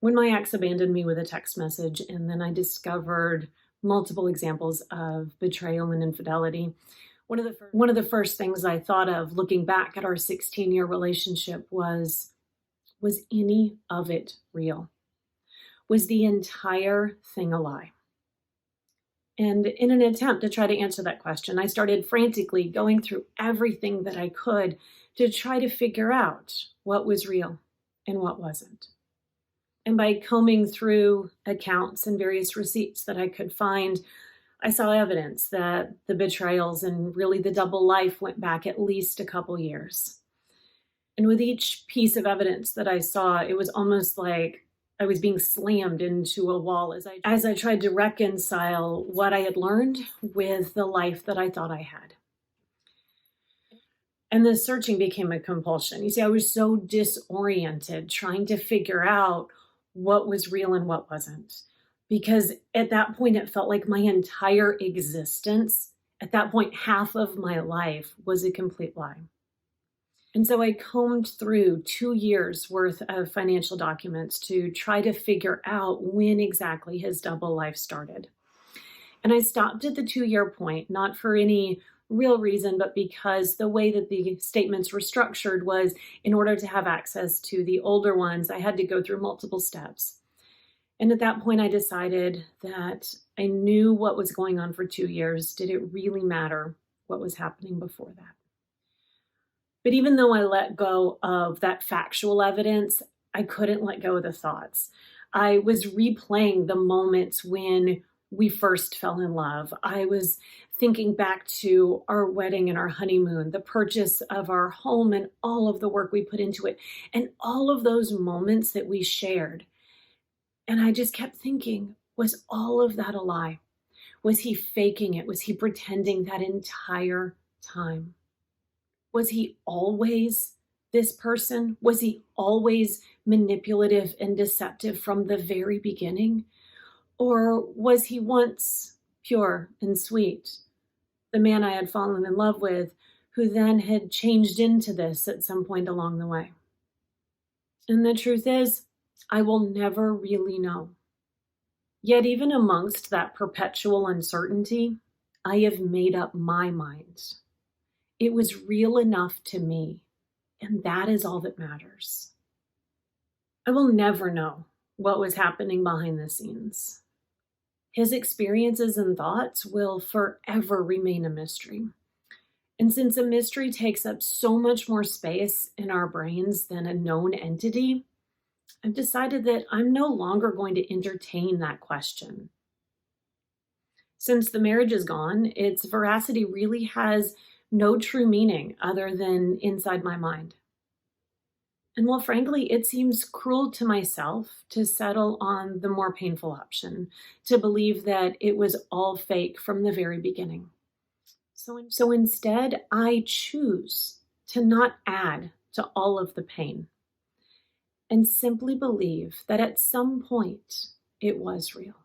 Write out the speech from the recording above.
When my ex abandoned me with a text message, and then I discovered multiple examples of betrayal and infidelity, one of the first things I thought of looking back at our 16-year relationship was any of it real? Was the entire thing a lie? And in an attempt to try to answer that question, I started frantically going through everything that I could to try to figure out what was real and what wasn't. And by combing through accounts and various receipts that I could find, I saw evidence that the betrayals and really the double life went back at least a couple years. And with each piece of evidence that I saw, it was almost like I was being slammed into a wall as I tried to reconcile what I had learned with the life that I thought I had. And the searching became a compulsion. You see, I was so disoriented trying to figure out what was real and what wasn't. Because at that point, it felt like my entire existence, at that point, half of my life was a complete lie. And so I combed through 2 years worth of financial documents to try to figure out when exactly his double life started. And I stopped at the 2 year point, not for any real reason, but because the way that the statements were structured was in order to have access to the older ones, I had to go through multiple steps. And at that point, I decided that I knew what was going on for 2 years. Did it really matter what was happening before that? But even though I let go of that factual evidence, I couldn't let go of the thoughts. I was replaying the moments when we first fell in love. I was thinking back to our wedding and our honeymoon, the purchase of our home and all of the work we put into it, and all of those moments that we shared. And I just kept thinking, was all of that a lie? Was he faking it? Was he pretending that entire time? Was he always this person? Was he always manipulative and deceptive from the very beginning? Or was he once pure and sweet, the man I had fallen in love with, who then had changed into this at some point along the way? And the truth is, I will never really know. Yet, even amongst that perpetual uncertainty, I have made up my mind. It was real enough to me, and that is all that matters. I will never know what was happening behind the scenes. His experiences and thoughts will forever remain a mystery. And since a mystery takes up so much more space in our brains than a known entity, I've decided that I'm no longer going to entertain that question. Since the marriage is gone, its veracity really has no true meaning other than inside my mind. And well, frankly, it seems cruel to myself to settle on the more painful option, to believe that it was all fake from the very beginning. So instead, I choose to not add to all of the pain and simply believe that at some point it was real.